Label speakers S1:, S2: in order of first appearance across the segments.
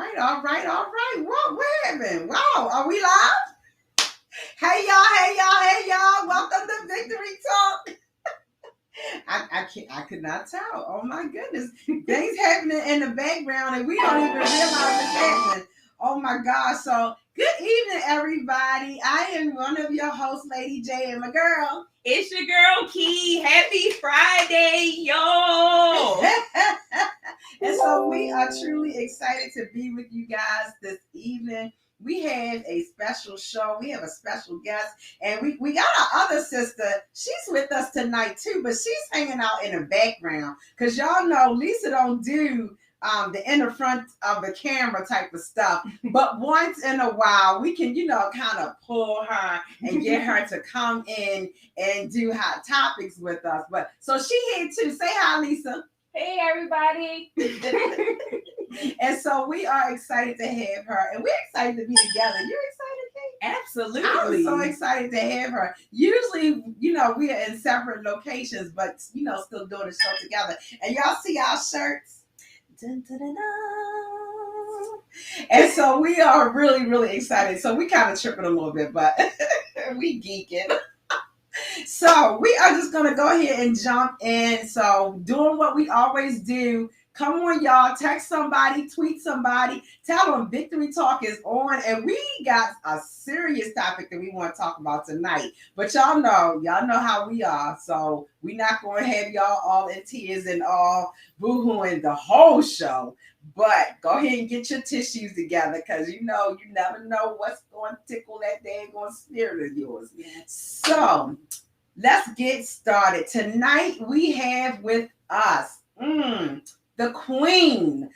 S1: What happened? Wow, are we live? Hey y'all. Welcome to Victory Talk. I could not tell. Oh my goodness. Things happening in the background and we don't even realize it's happening. Oh my gosh. So good evening, everybody. I am one of your hosts, Lady J, and my girl.
S2: It's your girl Key. Happy Friday, yo!
S1: And so we are truly excited to be with you guys this evening. We have a special show. We have a special guest. And we got our other sister. She's with us tonight too, but she's hanging out in the background. Because y'all know Lisa don't do the in the front of the camera type of stuff. But once in a while, we can, kind of pull her and get her to come in and do hot topics with us. But so she here too. Say hi, Lisa.
S2: Hey, everybody.
S1: And so we are excited to have her. And we're excited to be together. You're excited, Kate?
S2: Absolutely.
S1: I'm so excited to have her. Usually, we are in separate locations, but, still doing the show together. And y'all see our shirts? Dun, dun, dun, dun. And so we are really, really excited. So we kind of tripping a little bit, but we geeking. So we are just going to go ahead and jump in. So doing what we always do. Come on, y'all. Text somebody, tweet somebody, tell them Victory Talk is on. And we got a serious topic that we want to talk about tonight. But y'all know how we are. So we're not going to have y'all all in tears and all boo-hooing the whole show. But go ahead and get your tissues together because you never know what's going to tickle that daggone spirit of yours. So let's get started. Tonight we have with us the queen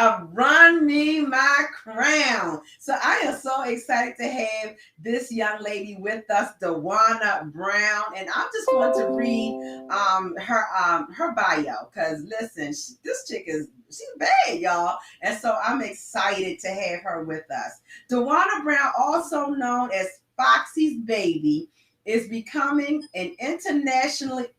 S1: of Run Me My Crown. So I am so excited to have this young lady with us, Dawania Brown, and I just want to read her bio because listen, this chick she's bad, y'all, and so I'm excited to have her with us. Dawania Brown, also known as Foxy's baby, is becoming internationally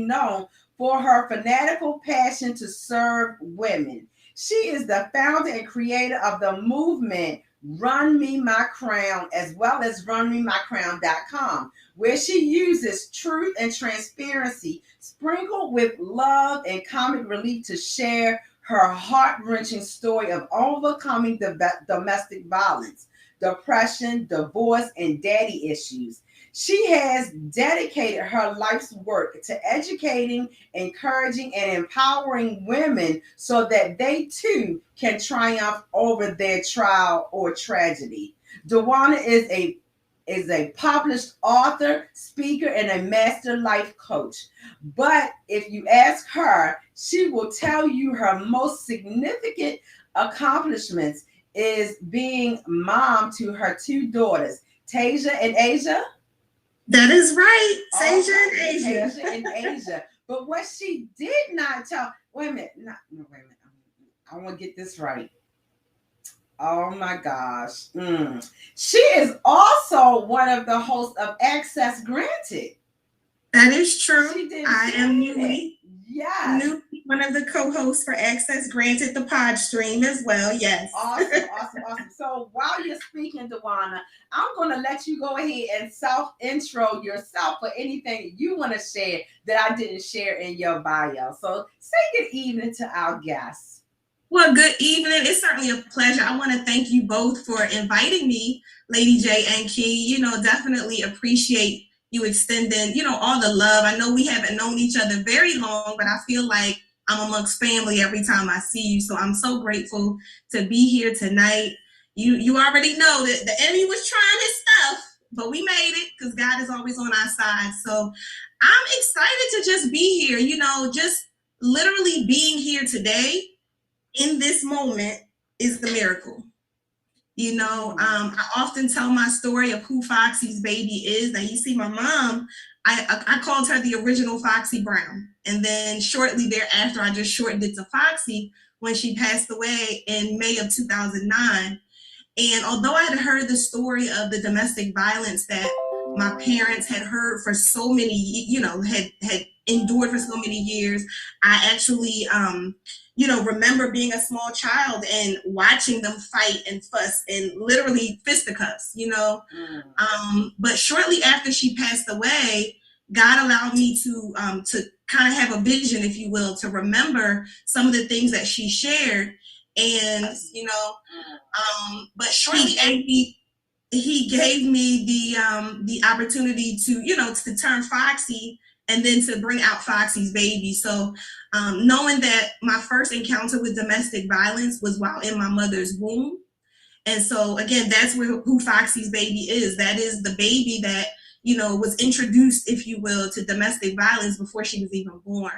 S1: known for her fanatical passion to serve women. She is the founder and creator of the movement Run Me My Crown, as well as runmemycrown.com, where she uses truth and transparency sprinkled with love and comic relief to share her heart-wrenching story of overcoming domestic violence, depression, divorce, and daddy issues. She has dedicated her life's work to educating, encouraging, and empowering women so that they too can triumph over their trial or tragedy. Dawania is a published author, speaker, and a master life coach. But if you ask her, she will tell you her most significant accomplishments is being mom to her two daughters, Tasia and Asia.
S3: That is right. Tasia
S1: and Asia. But what she did not tell, wait a minute. I want to get this right. Oh my gosh. She is also one of the hosts of Access Granted.
S3: That is true.
S1: I
S3: am one of the co-hosts for Access Granted, the pod stream as well. Yes.
S1: Awesome. So while you're speaking, Dawania, I'm going to let you go ahead and self-intro yourself for anything you want to share that I didn't share in your bio. So say good evening to our guests.
S3: Well, good evening. It's certainly a pleasure. I want to thank you both for inviting me, Lady J and Key. Definitely appreciate you extending, all the love. I know we haven't known each other very long, but I feel like I'm amongst family every time I see you. So I'm so grateful to be here tonight. You already know that the enemy was trying his stuff, but we made it because God is always on our side. So I'm excited to just be here, just literally being here today in this moment is the miracle. I often tell my story of who Foxy's baby is. Now, you see, my mom, I called her the original Foxy Brown. And then shortly thereafter, I just shortened it to Foxy when she passed away in May of 2009. And although I had heard the story of the domestic violence that my parents had heard for so many, had endured for so many years. I actually, remember being a small child and watching them fight and fuss and literally fisticuffs, But shortly after she passed away, God allowed me to kind of have a vision, if you will, to remember some of the things that she shared. And, but shortly after he gave me the opportunity to turn Foxy and then to bring out Foxy's baby. So knowing that my first encounter with domestic violence was while in my mother's womb. And so again, that's who Foxy's baby is. That is the baby that, was introduced, if you will, to domestic violence before she was even born.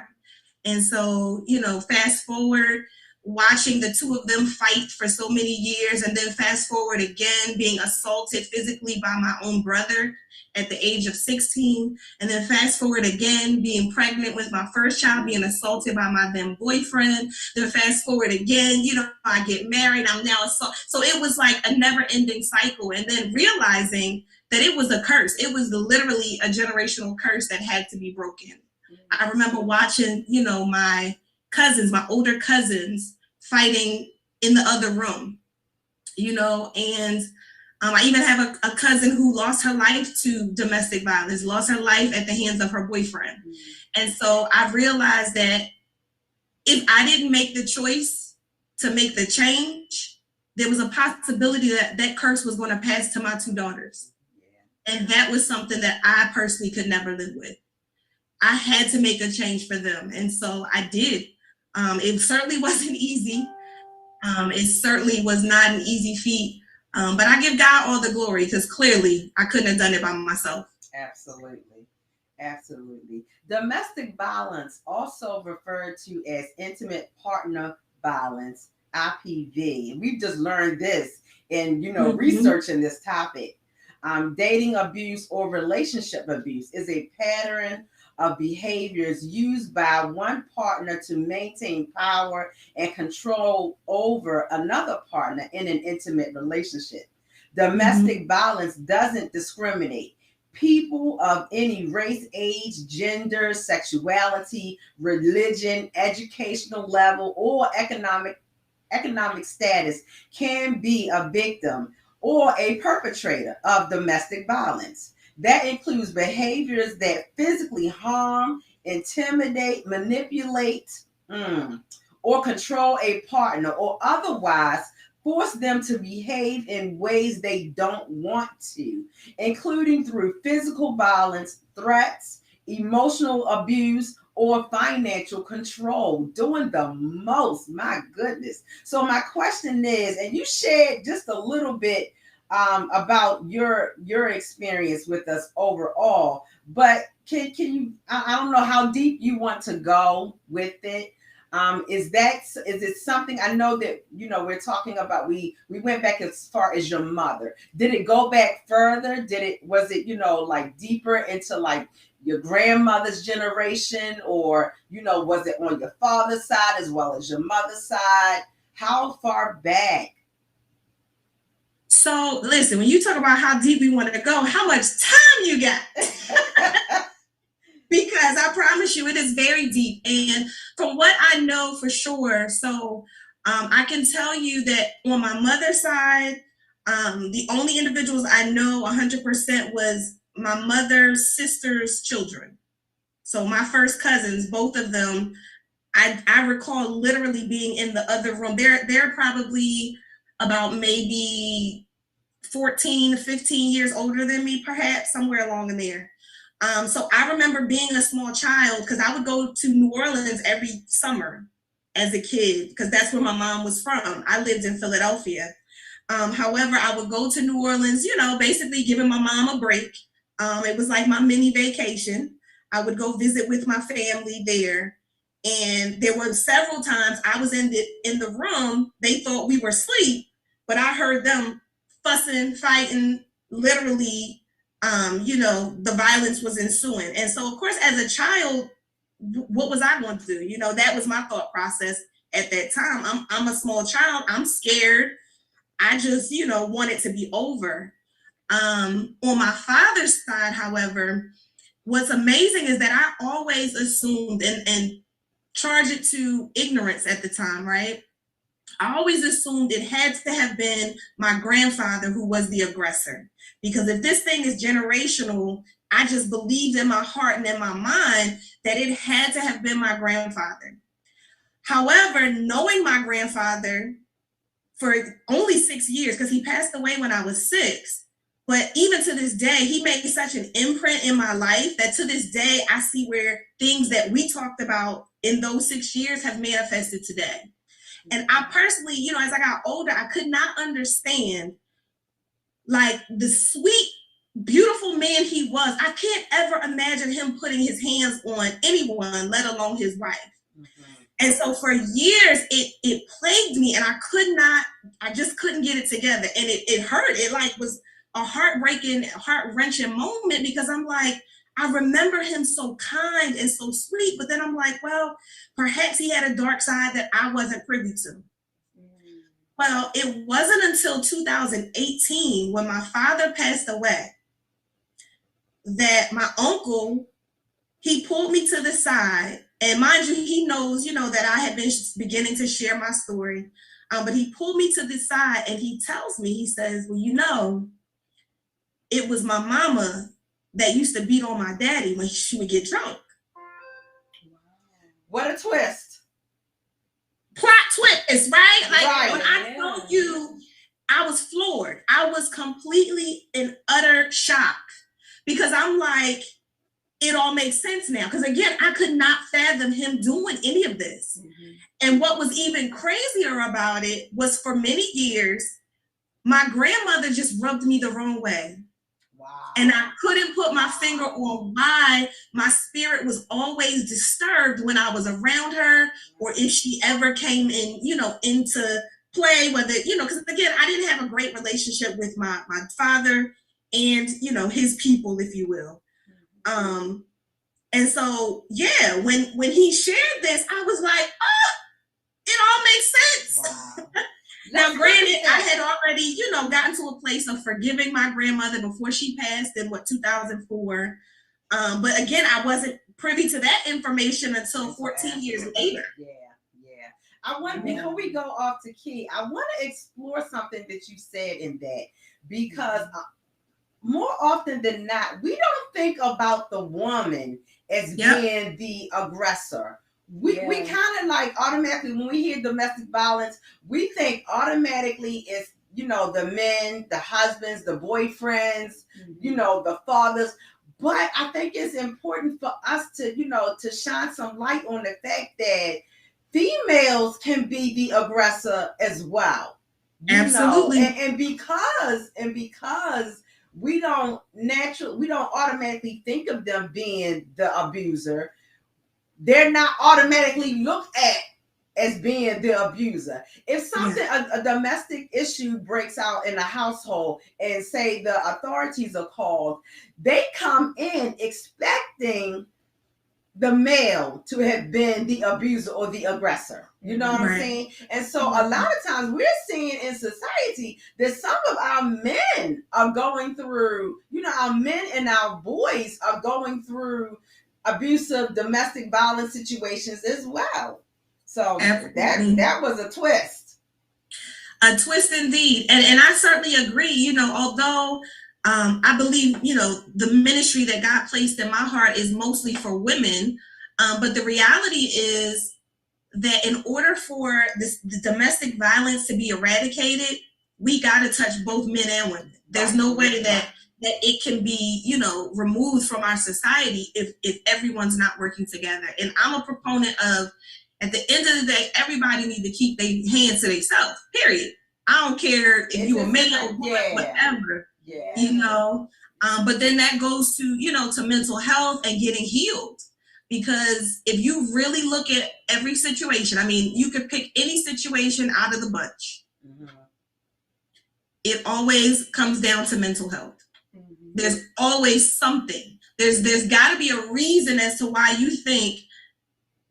S3: And so, fast forward, watching the two of them fight for so many years, and then fast forward again, being assaulted physically by my own brother at the age of 16, and then fast forward again, being pregnant with my first child, being assaulted by my then boyfriend, then fast forward again, I get married, I'm now assaulted. So it was like a never-ending cycle, and then realizing that it was a curse. It was literally a generational curse that had to be broken. I remember watching, my older cousins fighting in the other room, and I even have a cousin who lost her life to domestic violence, lost her life at the hands of her boyfriend. And so I realized that if I didn't make the choice to make the change, there was a possibility that that curse was going to pass to my two daughters. And that was something that I personally could never live with. I had to make a change for them. And so I did. It certainly wasn't easy. It certainly was not an easy feat. But I give God all the glory because clearly I couldn't have done it by myself.
S1: Absolutely. Absolutely. Domestic violence, also referred to as intimate partner violence, IPV. We've just learned this in, researching this topic. Dating abuse or relationship abuse is a pattern of behaviors used by one partner to maintain power and control over another partner in an intimate relationship. Domestic violence doesn't discriminate. People of any race, age, gender, sexuality, religion, educational level, or economic status can be a victim or a perpetrator of domestic violence. That includes behaviors that physically harm, intimidate, manipulate, or control a partner, or otherwise force them to behave in ways they don't want to, including through physical violence, threats, emotional abuse, or financial control. Doing the most, my goodness. So my question is, and you shared just a little bit about your experience with us overall, but can you, I don't know how deep you want to go with it. Is it something, I know that, we're talking about, we went back as far as your mother. Did it go back further? Was it, like deeper into like your grandmother's generation, or, was it on your father's side as well as your mother's side? How far back?
S3: So listen, when you talk about how deep we want to go, how much time you got? Because I promise you, it is very deep. And from what I know for sure, so I can tell you that on my mother's side, the only individuals I know 100% was my mother's sister's children. So my first cousins, both of them, I recall literally being in the other room. They're probably about maybe 14, 15 years older than me, perhaps, somewhere along in there. So I remember being a small child because I would go to New Orleans every summer as a kid because that's where my mom was from. I lived in Philadelphia. However, I would go to New Orleans, basically giving my mom a break. It was like my mini vacation. I would go visit with my family there. And there were several times I was in the room. They thought we were asleep, but I heard them fussing, fighting, literally, the violence was ensuing. And so, of course, as a child, what was I going to do? That was my thought process at that time. I'm a small child. I'm scared. I just, want it to be over. On my father's side, however, what's amazing is that I always assumed and charge it to ignorance at the time, right? I always assumed it had to have been my grandfather who was the aggressor. Because if this thing is generational, I just believed in my heart and in my mind that it had to have been my grandfather. However, knowing my grandfather for only 6 years, because he passed away when I was 6, but even to this day, he made such an imprint in my life that to this day, I see where things that we talked about in those 6 years have manifested today. And I personally, you know, as I got older, I could not understand like the sweet, beautiful man he was. I can't ever imagine him putting his hands on anyone, let alone his wife. Mm-hmm. And so for years, it plagued me, and I just couldn't get it together. And it hurt. It like was a heartbreaking, heart-wrenching moment, because I'm like, I remember him so kind and so sweet, but then I'm like, well, perhaps he had a dark side that I wasn't privy to. Well, it wasn't until 2018, when my father passed away, that my uncle, he pulled me to the side. And mind you, he knows, you know, that I had been beginning to share my story. But he pulled me to the side and he tells me, he says, well, you know, it was my mama that used to beat on my daddy when she would get drunk.
S1: What a twist.
S3: Plot twist, right? Like right, when I told you, I was floored. I was completely in utter shock, because I'm like, it all makes sense now. Because again, I could not fathom him doing any of this. Mm-hmm. And what was even crazier about it was, for many years, my grandmother just rubbed me the wrong way. Wow. And I couldn't put my finger on why my spirit was always disturbed when I was around her, or if she ever came in, you know, into play, whether, you know, because again, I didn't have a great relationship with my father and, you know, his people, if you will. And so, yeah, when he shared this, I was like, oh, it all makes sense. Wow. Now, granted, I had already, you know, gotten to a place of forgiving my grandmother before she passed in 2004. But again, I wasn't privy to that information until 14 years later.
S1: Yeah. I want, before we go off to Key, I want to explore something that you said in that, because more often than not, we don't think about the woman as being the aggressor. We kind of like automatically, when we hear domestic violence, we think automatically it's, you know, the men, the husbands, the boyfriends, you know, the fathers. But I think it's important for us to, you know, to shine some light on the fact that females can be the aggressor as well.
S3: Absolutely.
S1: And because we don't automatically think of them being the abuser, they're not automatically looked at as being the abuser. If something, a domestic issue breaks out in a household and say the authorities are called, they come in expecting the male to have been the abuser or the aggressor. You know what I'm saying? And so a lot of times we're seeing in society that some of our men are going through, you know, our men and our boys are going through abusive domestic violence situations as well. So that was a twist.
S3: A twist indeed. And I certainly agree, you know, although I believe, you know, the ministry that God placed in my heart is mostly for women. But the reality is that in order for the domestic violence to be eradicated, we got to touch both men and women. There's no way that it can be, you know, removed from our society if everyone's not working together. And I'm a proponent of, at the end of the day, everybody needs to keep their hands to themselves, period. I don't care if you're a man or woman, whatever. Yeah. You know, but then that goes to, you know, to mental health and getting healed. Because if you really look at every situation, I mean, you could pick any situation out of the bunch. Mm-hmm. It always comes down to mental health. Mm-hmm. There's always something. There's got to be a reason as to why you think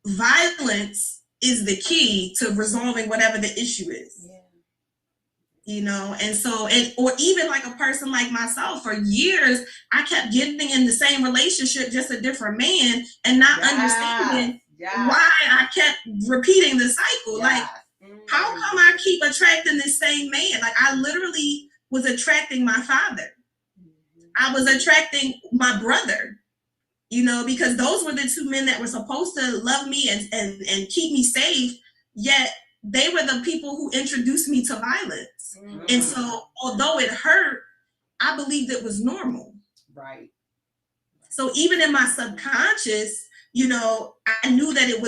S3: violence is the key to resolving whatever the issue is. you know. And so, or even like a person like myself, for years I kept getting in the same relationship, just a different man, and not understanding why I kept repeating the cycle. Like, how come I keep attracting the same man? Like, I literally was attracting my father. I was attracting my brother, you know, because those were the two men that were supposed to love me and keep me safe, yet they were the people who introduced me to violence. And so, although it hurt, I believed it was normal.
S1: Right.
S3: So even in my subconscious, you know, I knew that it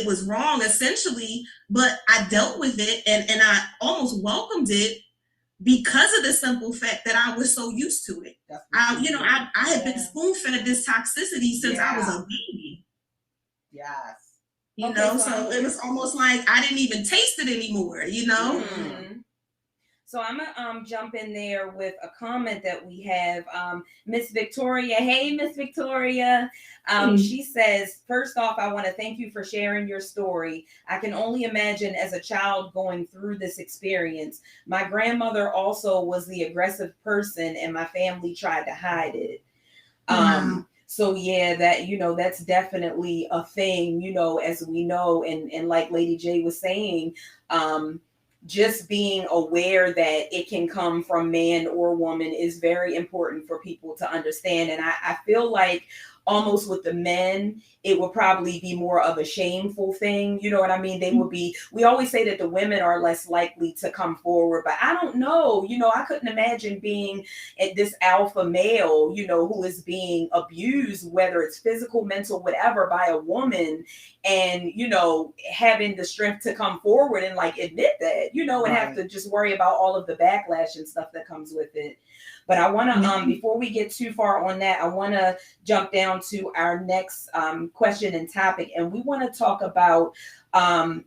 S3: was wrong essentially, but I dealt with it and I almost welcomed it because of the simple fact that I was so used to it. I had been spoon-fed this toxicity since I was a baby.
S1: Yes.
S3: You know, so it was almost like I didn't even taste it anymore, you know?
S2: Mm-hmm. So I'm gonna jump in there with a comment that we have. Miss Victoria, hey Miss Victoria. She says, first off, I want to thank you for sharing your story. I can only imagine as a child going through this experience. My grandmother also was the aggressive person and my family tried to hide it. So yeah, that, you know, that's definitely a thing, you know, as we know, and like Lady J was saying, just being aware that it can come from man or woman is very important for people to understand. And I feel like almost with the men, it would probably be more of a shameful thing. You know what I mean? They would be, we always say that the women are less likely to come forward, but I don't know, you know, I couldn't imagine being at this alpha male, you know, who is being abused, whether it's physical, mental, whatever, by a woman, and, you know, having the strength to come forward and like admit that, you know, and have to just worry about all of the backlash and stuff that comes with it. But I want to, before we get too far on that, I want to jump down to our next question and topic. And we want to talk about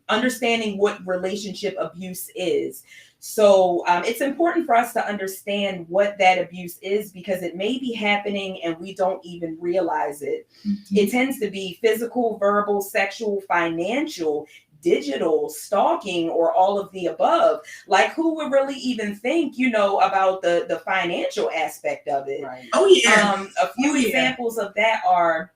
S2: understanding what relationship abuse is. So it's important for us to understand what that abuse is, because it may be happening and we don't even realize it. It tends to be physical, verbal, sexual, financial, digital, stalking, or all of the above. Like, who would really even think, you know, about the financial aspect of it?
S1: Right.
S3: Oh yeah.
S2: A few examples of that are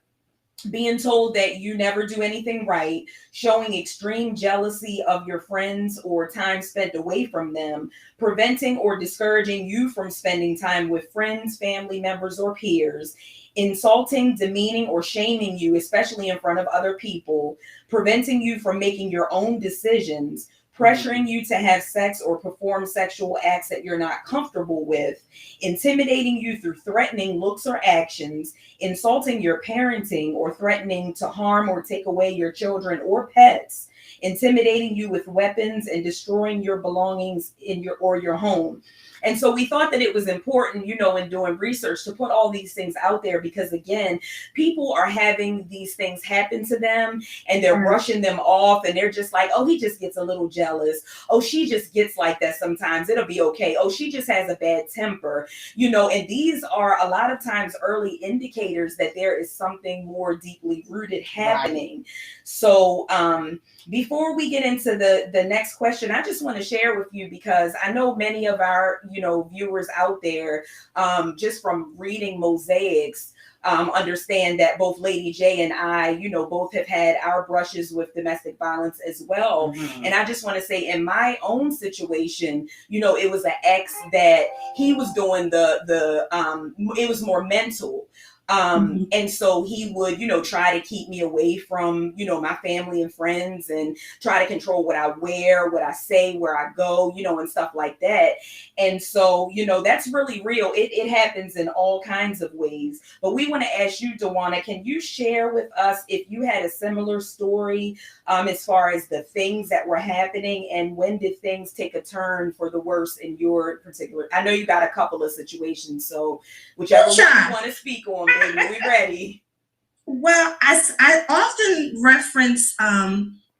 S2: being told that you never do anything right, showing extreme jealousy of your friends or time spent away from them, preventing or discouraging you from spending time with friends, family members, or peers, insulting, demeaning, or shaming you, especially in front of other people, preventing you from making your own decisions, pressuring you to have sex or perform sexual acts that you're not comfortable with, intimidating you through threatening looks or actions, insulting your parenting or threatening to harm or take away your children or pets, intimidating you with weapons, and destroying your belongings in your home. And so we thought that it was important, you know, in doing research, to put all these things out there, because again, people are having these things happen to them and they're brushing them off, and they're just like, oh, he just gets a little jealous. Oh, she just gets like that sometimes. It'll be okay. Oh, she just has a bad temper, you know, and these are a lot of times early indicators that there is something more deeply rooted happening. Right. So before we get into the next question, I just want to share with you, because I know many of our, you know, viewers out there, just from reading Mosaics, understand that both Lady J and I, you know, both have had our brushes with domestic violence as well. And I just want to say, in my own situation, you know, it was an ex that he was doing it was more mental. And so he would, you know, try to keep me away from, you know, my family and friends, and try to control what I wear, what I say, where I go, you know, and stuff like that. And so, you know, that's really real. It happens in all kinds of ways. But we want to ask you, Dawania, can you share with us if you had a similar story as far as the things that were happening, and when did things take a turn for the worse in your particular? I know you got a couple of situations, so whichever one you want to speak on, baby, we ready.
S3: Well, I often reference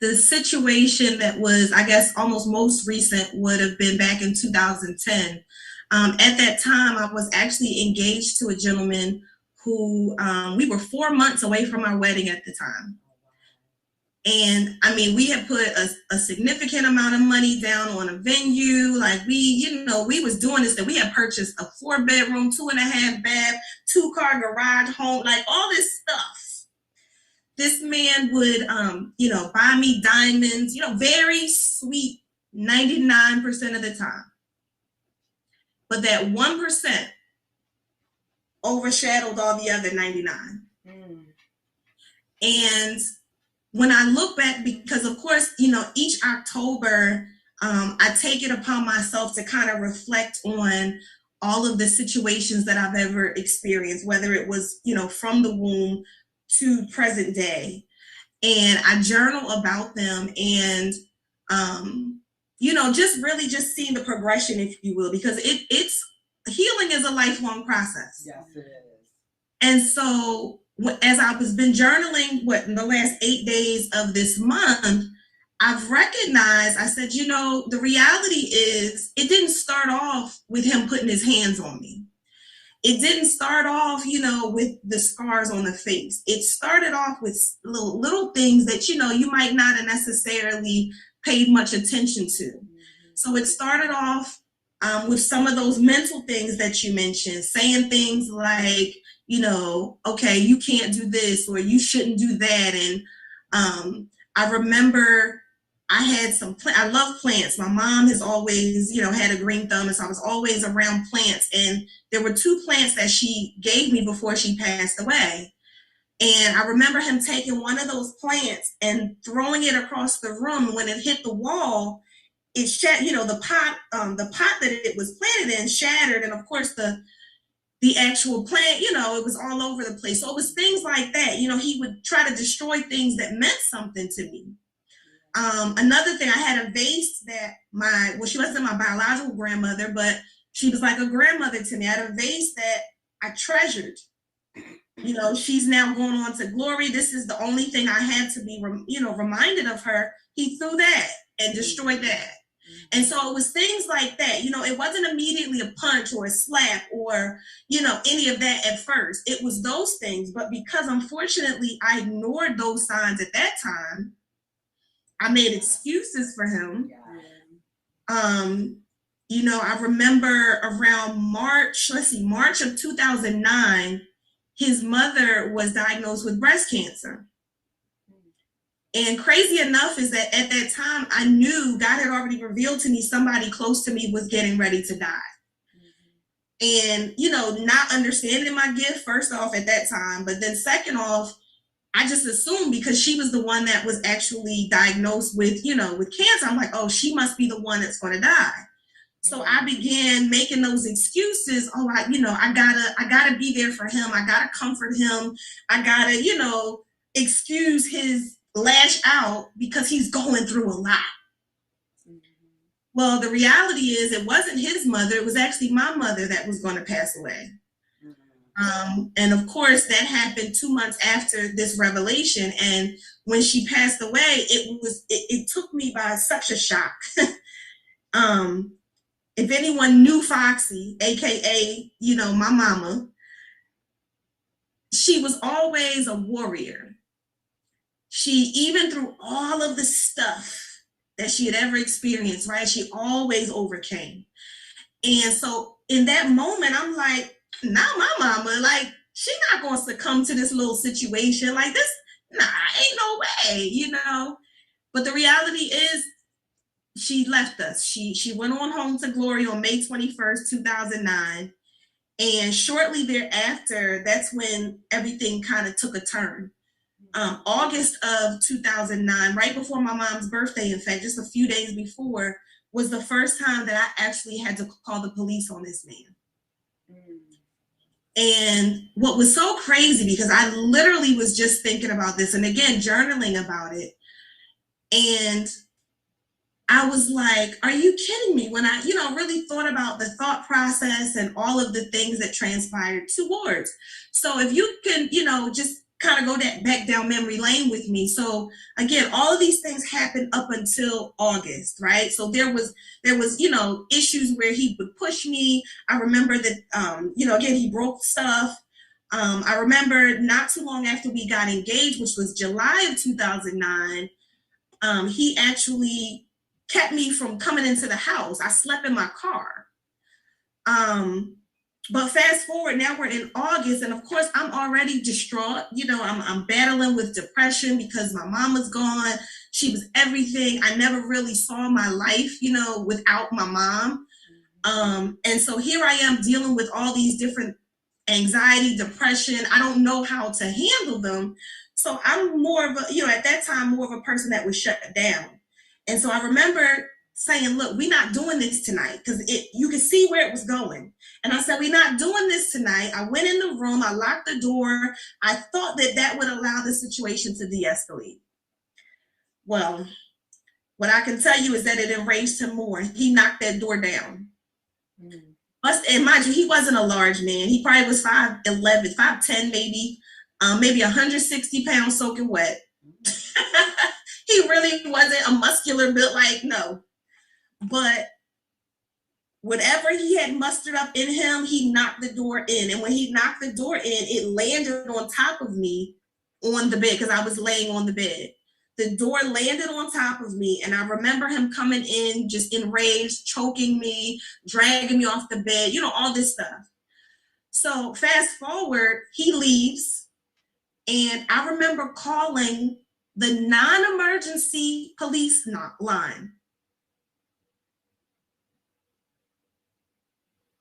S3: the situation that was, I guess, almost most recent would have been back in 2010. At that time, I was actually engaged to a gentleman who we were 4 months away from our wedding at the time. And I mean, we had put a significant amount of money down on a venue. Like we was doing this, that we had purchased a 4-bedroom, 2.5 bath, 2-car garage home, like all this stuff. This man would, buy me diamonds, very sweet 99% of the time. But that 1% overshadowed all the other 99. And when I look back, because of course, each October, I take it upon myself to kind of reflect on all of the situations that I've ever experienced, whether it was, from the womb to present day. And I journal about them and, just really just seeing the progression, if you will, because it's healing is a lifelong process.
S1: Yes, it is.
S3: And so as I was been journaling in the last 8 days of this month, I've recognized, I said, the reality is it didn't start off with him putting his hands on me. It didn't start off, with the scars on the face. It started off with little things that, you might not have necessarily paid much attention to. So it started off with some of those mental things that you mentioned, saying things like, okay, you can't do this or you shouldn't do that. And I remember I had I love plants. My mom has always, had a green thumb, and so I was always around plants. And there were 2 plants that she gave me before she passed away. And I remember him taking one of those plants and throwing it across the room. When it hit the wall, it shattered, the pot that it was planted in shattered. And of course the actual plant, it was all over the place. So it was things like that. He would try to destroy things that meant something to me. Another thing, I had a vase that she wasn't my biological grandmother, but she was like a grandmother to me. I had a vase that I treasured. She's now going on to glory. This is the only thing I had to be, reminded of her. He threw that and destroyed that. And so it was things like that. It wasn't immediately a punch or a slap or, any of that at first. It was those things. But because unfortunately I ignored those signs at that time, I made excuses for him. I remember around March of 2009, his mother was diagnosed with breast cancer. And crazy enough is that at that time, I knew God had already revealed to me somebody close to me was getting ready to die. And, not understanding my gift, first off, at that time, but then second off, I just assumed because she was the one that was actually diagnosed with, with cancer, I'm like, oh, she must be the one that's going to die. So I began making those excuses. Oh, I gotta be there for him. I gotta comfort him. I gotta, excuse his lash out because he's going through a lot. Well, the reality is it wasn't his mother. It was actually my mother that was going to pass away. And of course, that happened 2 months after this revelation. And when she passed away, it took me by such a shock. If anyone knew Foxy, AKA, my mama, she was always a warrior. She, even through all of the stuff that she had ever experienced, right? She always overcame. And so in that moment, I'm like, not my mama, like, she not going to succumb to this little situation like this. Nah, ain't no way, But the reality is she left us. She went on home to glory on May 21st, 2009. And shortly thereafter, that's when everything kind of took a turn. August of 2009, right before my mom's birthday, in fact, just a few days before, was the first time that I actually had to call the police on this man. And what was so crazy, because I literally was just thinking about this and again, journaling about it. And I was like, are you kidding me? When I, really thought about the thought process and all of the things that transpired towards. So if you can, just kind of go back down memory lane with me. So again, all of these things happened up until August, right? So there was, issues where he would push me. I remember that, again, he broke stuff. I remember not too long after we got engaged, which was July of 2009, he actually kept me from coming into the house. I slept in my car. But fast forward, now we're in August, and of course I'm already distraught. I'm battling with depression because my mama's gone. She was everything. I never really saw my life, without my mom. And so here I am dealing with all these different anxiety, depression. I don't know how to handle them. So I'm more of a, at that time, more of a person that was shut down. And so I remember saying, look, we're not doing this tonight, because you could see where it was going. And I said, we're not doing this tonight. I went in the room, I locked the door. I thought that would allow the situation to de-escalate. Well, what I can tell you is that it enraged him more. He knocked that door down. And mind you, he wasn't a large man. He probably was 5'11", 5'10", maybe 160 pounds soaking wet. He really wasn't a muscular built, no. But whatever he had mustered up in him, he knocked the door in. And when he knocked the door in, it landed on top of me on the bed, because I was laying on the bed. The door landed on top of me, and I remember him coming in just enraged, choking me, dragging me off the bed, all this stuff. So fast forward, he leaves, and I remember calling the non-emergency police line.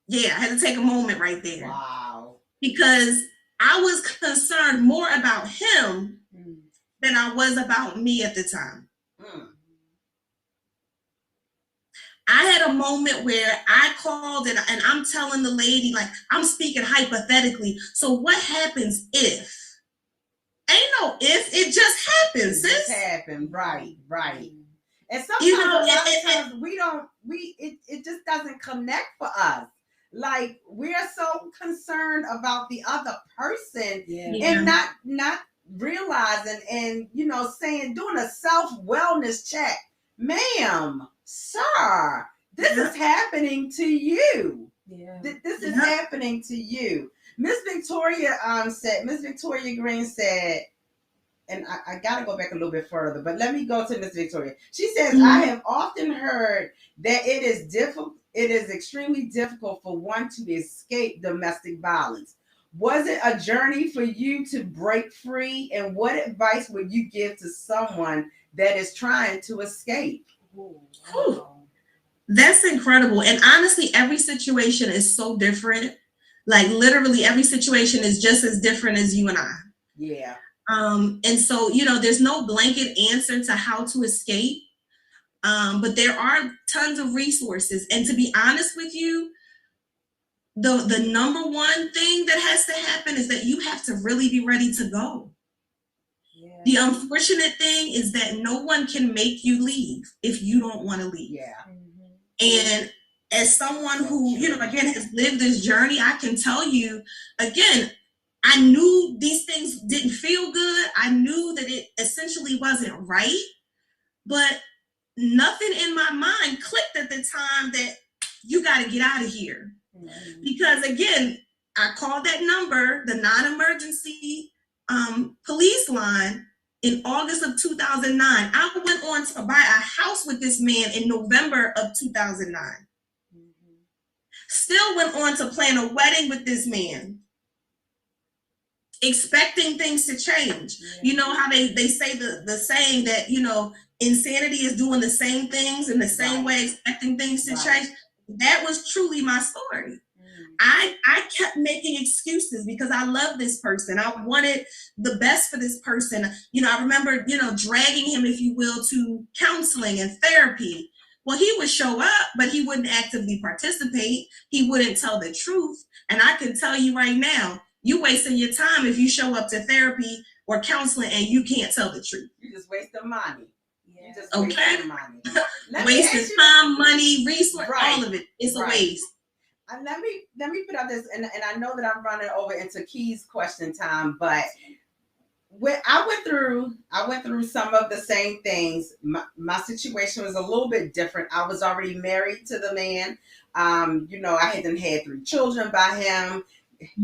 S3: Yeah, I had to take a moment right there.
S1: Wow.
S3: Because I was concerned more about him than I was about me at the time. I had a moment where I called and I'm telling the lady, I'm speaking hypothetically. So what happens if? Ain't no if, it just happens, sis.
S1: It just happened, right. And sometimes a lot of times it just doesn't connect for us. Like, we're so concerned about the other person and not realizing and doing a self-wellness check. Ma'am, sir, this is happening to you. This is happening to you. Miss Victoria Green said, and I gotta go back a little bit further, but let me go to Miss Victoria. She says, I have often heard that it is extremely difficult for one to escape domestic violence. Was it a journey for you to break free? And what advice would you give to someone that is trying to escape?
S3: Wow. That's incredible. And honestly, every situation is so different. Like, literally every situation is just as different as you and I.
S1: Yeah.
S3: And so, there's no blanket answer to how to escape. But there are tons of resources. And to be honest with you, the number one thing that has to happen is that you have to really be ready to go. Yeah. The unfortunate thing is that no one can make you leave if you don't want to leave.
S1: Yeah.
S3: And as someone who, again, has lived this journey, I can tell you, again, I knew these things didn't feel good. I knew that it essentially wasn't right, but nothing in my mind clicked at the time that you got to get out of here. Mm-hmm. Because again, I called that number, the non-emergency police line, in August of 2009. I went on to buy a house with this man in November of 2009. Mm-hmm. Still went on to plan a wedding with this man, expecting things to change. Yeah. You know how they say the saying that, insanity is doing the same things in the same way, expecting things to change. That was truly my story. I kept making excuses because I love this person. I wanted the best for this person. I remember, dragging him, if you will, to counseling and therapy. Well, he would show up, but he wouldn't actively participate. He wouldn't tell the truth. And I can tell you right now, you're wasting your time if you show up to therapy or counseling and you can't tell the truth.
S1: You just waste the money.
S3: Yeah. You just waste the money. Wasting time, money, resource, all of it. It's a waste.
S1: And let me put out this, and I know that I'm running over into Key's question time, but when I went through some of the same things. My situation was a little bit different. I was already married to the man. I hadn't had 3 children by him.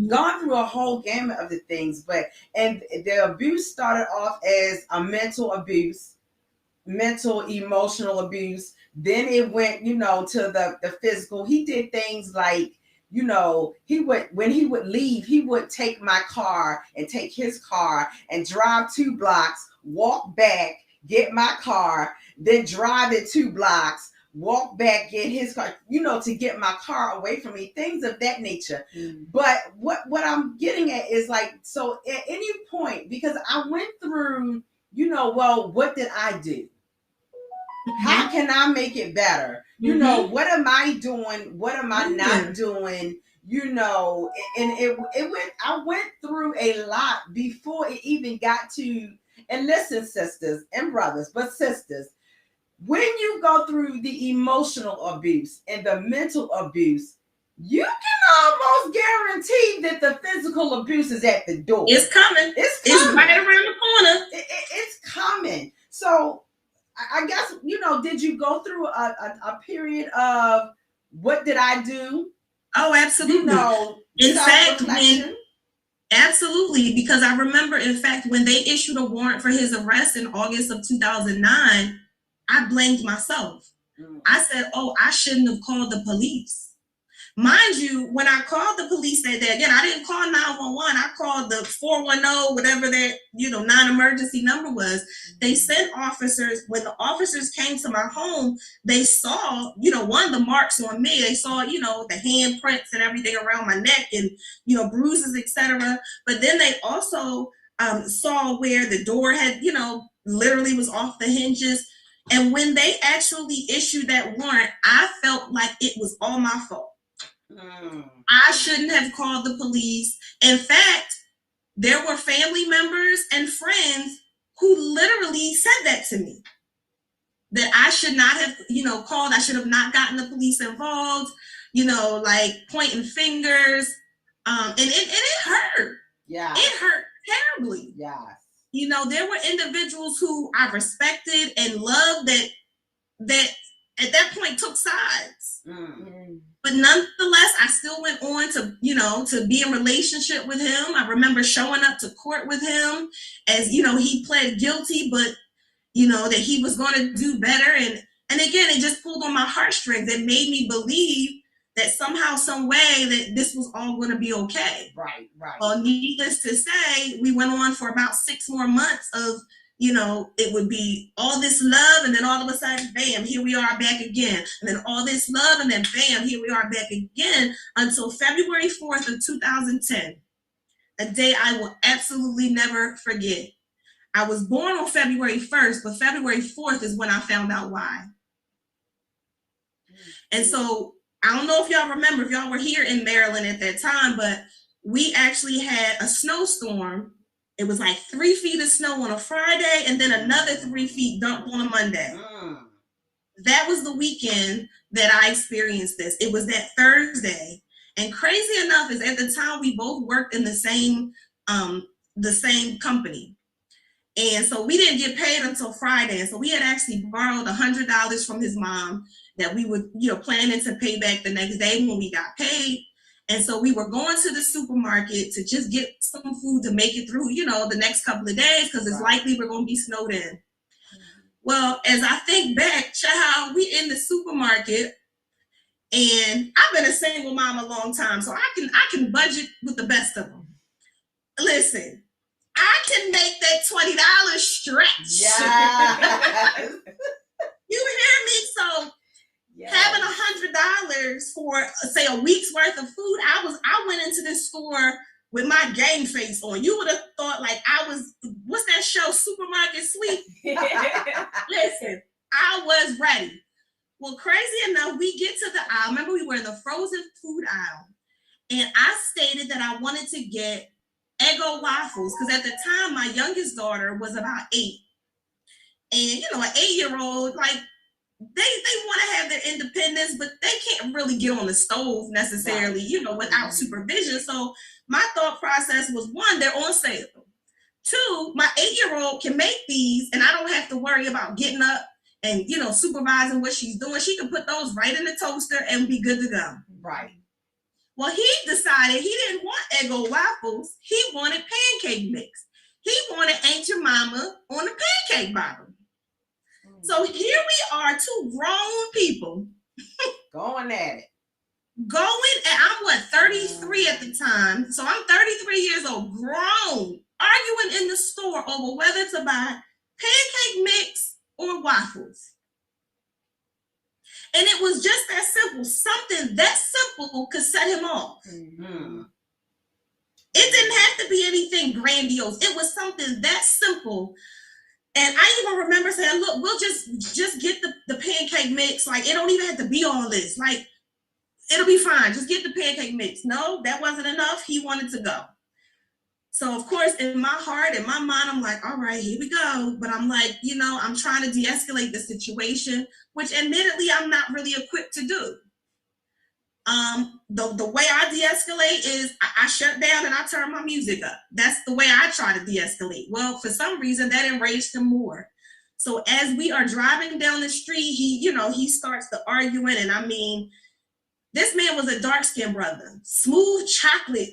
S1: Gone through a whole gamut of the things, and the abuse started off as a mental abuse. mental, emotional abuse. Then it went, to the physical. He did things like, he would, when he would leave, he would take my car and take his car and drive 2 blocks, walk back, get my car, then drive it 2 blocks, walk back, get his car, to get my car away from me, things of that nature. But what I'm getting at is like, so at any point, because I went through, well, what did I do? How can I make it better? What am I doing? What am I not doing? And it went, I went through a lot before it even got to, and listen, sisters and brothers, but sisters, when you go through the emotional abuse and the mental abuse, you can almost guarantee that the physical abuse is at the door.
S3: It's coming. It's right around the corner.
S1: It's coming. So I guess, did you go through a period of what did I do?
S3: Oh, absolutely. In fact, absolutely, because I remember, in fact, when they issued a warrant for his arrest in August of 2009, I blamed myself. I said, oh, I shouldn't have called the police. Mind you, when I called the police that day, again, I didn't call 911. I called the 410, whatever that, non-emergency number was. They sent officers. When the officers came to my home, they saw, one of the marks on me. They saw, the handprints and everything around my neck and, bruises, etc. But then they also saw where the door had, literally was off the hinges. And when they actually issued that warrant, I felt like it was all my fault. I shouldn't have called the police. In fact, there were family members and friends who literally said that to me, that I should not have, called. I should have not gotten the police involved, like pointing fingers. And it hurt. Yeah. It hurt terribly.
S1: Yeah.
S3: There were individuals who I respected and loved that at that point took sides. But nonetheless, I still went on to be in relationship with him. I remember showing up to court with him as, he pled guilty, but, that he was going to do better. And again, it just pulled on my heartstrings. It made me believe that somehow, some way, that this was all going to be okay.
S1: Right.
S3: Well, needless to say, we went on for about 6 more months of, it would be all this love, and then all of a sudden, bam, here we are back again. And then all this love, and then bam, here we are back again, until February 4th of 2010, a day I will absolutely never forget. I was born on February 1st, but February 4th is when I found out why. And so, I don't know if y'all remember, if y'all were here in Maryland at that time, but we actually had a snowstorm. It was like 3 feet of snow on a Friday and then another 3 feet dumped on a Monday. That was the weekend that I experienced this. It was that Thursday. And crazy enough is at the time we both worked in the same company. And so we didn't get paid until Friday. And so we had actually borrowed $100 from his mom that we would, planning to pay back the next day when we got paid. And so we were going to the supermarket to just get some food to make it through, the next couple of days, because it's likely we're going to be snowed in. Well, as I think back, child, we in the supermarket, and I've been a single mom a long time, so I can budget with the best of them. Listen, I can make that $20 stretch.
S1: Yeah.
S3: You hear me? So having $100 for, say, a week's worth of food, I went into this store with my game face on. You would have thought like I was, what's that show, Supermarket Sweep? Listen, I was ready. Well, crazy enough, we get to the aisle. Remember, we were in the frozen food aisle, and I stated that I wanted to get Eggo waffles, because at the time, my youngest daughter was about 8. And, an 8-year-old, like, they want to have their independence, but they can't really get on the stove necessarily, without supervision. So my thought process was, 1, they're on sale. 2, my 8-year-old can make these, and I don't have to worry about getting up and, supervising what she's doing. She can put those right in the toaster and be good to go.
S1: Right.
S3: Well, he decided he didn't want Eggo waffles. He wanted pancake mix. He wanted Aunt Your Mama on the pancake bottom. So here we are, two grown people
S1: going at it.
S3: I'm 33 at the time. So I'm 33 years old, grown, arguing in the store over whether to buy pancake mix or waffles. And it was just that simple. Something that simple could set him off. Mm-hmm. It didn't have to be anything grandiose. It was something that simple. And I even remember saying, look, we'll just get the pancake mix. Like, it don't even have to be all this. Like, it'll be fine. Just get the pancake mix. No, that wasn't enough. He wanted to go. So, of course, in my heart, in my mind, I'm like, all right, here we go. But I'm like, I'm trying to de-escalate the situation, which admittedly, I'm not really equipped to do. The way I de-escalate is I shut down and I turn my music up. That's the way I try to de-escalate. Well, for some reason, that enraged him more. So as we are driving down the street, he starts the arguing. And I mean, this man was a dark-skinned brother, smooth chocolate,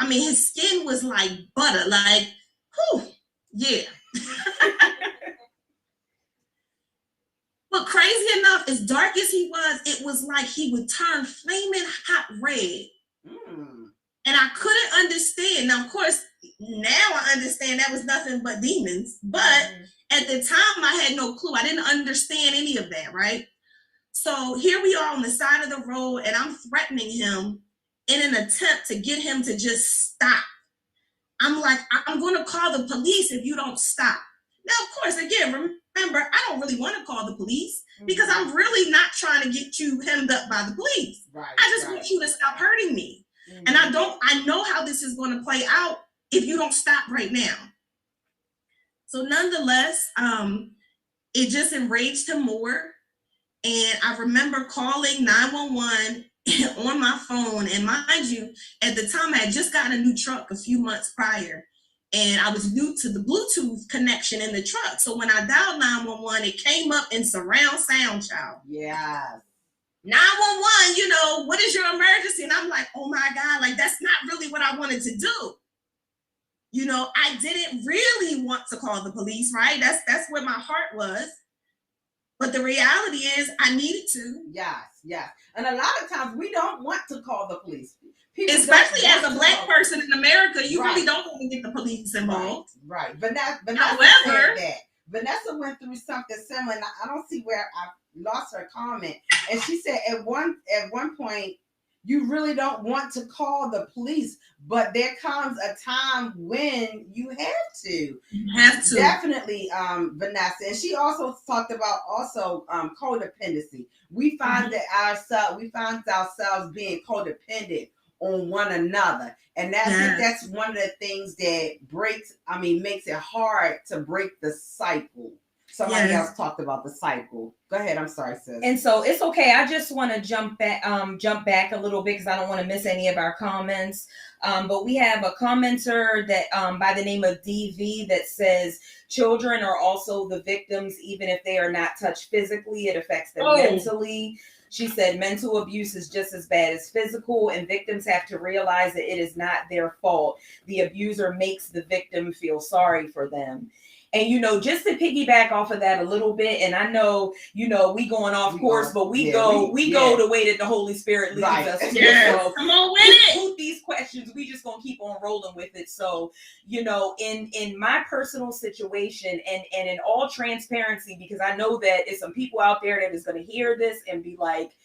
S3: his skin was like butter, like, whew, yeah. But crazy enough, as dark as he was, it was like he would turn flaming hot red. Mm. And I couldn't understand. Now, of course, now I understand that was nothing but demons. But at the time, I had no clue. I didn't understand any of that, right? So here we are on the side of the road, and I'm threatening him in an attempt to get him to just stop. I'm like, I'm going to call the police if you don't stop. Now, of course, again, remember, I don't really want to call the police because I'm really not trying to get you hemmed up by the police. Right, I just want you to stop hurting me. Mm-hmm. And I know how this is going to play out if you don't stop right now. So nonetheless, it just enraged him more. And I remember calling 911 on my phone. And mind you, at the time, I had just gotten a new truck a few months prior. And I was new to the Bluetooth connection in the truck. So when I dialed 911, it came up in surround sound, child.
S1: Yeah.
S3: 911, what is your emergency? And I'm like, oh my God, like, that's not really what I wanted to do. I didn't really want to call the police, right? That's where my heart was. But the reality is I needed to.
S1: Yes. And a lot of times we don't want to call the police.
S3: People, especially as a Black person in America, you really don't want to get the police involved.
S1: Right. Vanessa
S3: However,
S1: said that. Vanessa went through something similar, and I don't see where I lost her comment. And she said at one point, you really don't want to call the police, but there comes a time when you have to.
S3: You have to.
S1: Definitely, Vanessa. And she also talked about codependency. We find ourselves being codependent on one another. And I think that's one of the things that makes it hard to break the cycle. Somebody else talked about the cycle. Go ahead. I'm sorry, sis.
S2: And so it's okay. I just want to jump back a little bit because I don't want to miss any of our comments. But we have a commenter that by the name of DV that says children are also the victims, even if they are not touched physically. It affects them mentally. She said mental abuse is just as bad as physical, and victims have to realize that it is not their fault. The abuser makes the victim feel sorry for them. And, just to piggyback off of that a little bit, and I know, we going off course, but we go the way that the Holy Spirit leads us.
S3: So, come on with it.
S2: These questions, we just going to keep on rolling with it. So, in my personal situation and in all transparency, because I know that it's some people out there that is going to hear this and be like,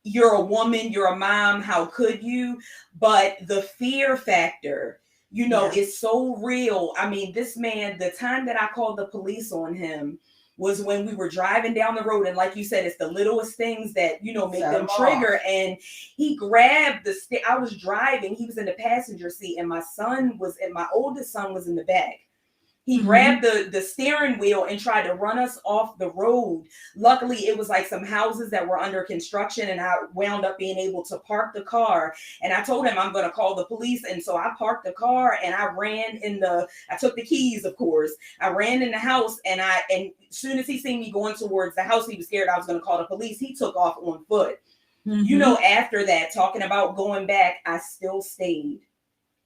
S2: you're a woman, you're a mom, how could you? But the fear factor, it's so real. I mean, this man, the time that I called the police on him was when we were driving down the road. And like you said, it's the littlest things that, make them trigger. And he grabbed I was driving. He was in the passenger seat and my oldest son was in the back. He grabbed the steering wheel and tried to run us off the road. Luckily, it was like some houses that were under construction, and I wound up being able to park the car. And I told him I'm going to call the police. And so I parked the car and I took the keys, of course. I ran in the house and as soon as he seen me going towards the house, he was scared I was going to call the police. He took off on foot. After that, talking about going back, I still stayed.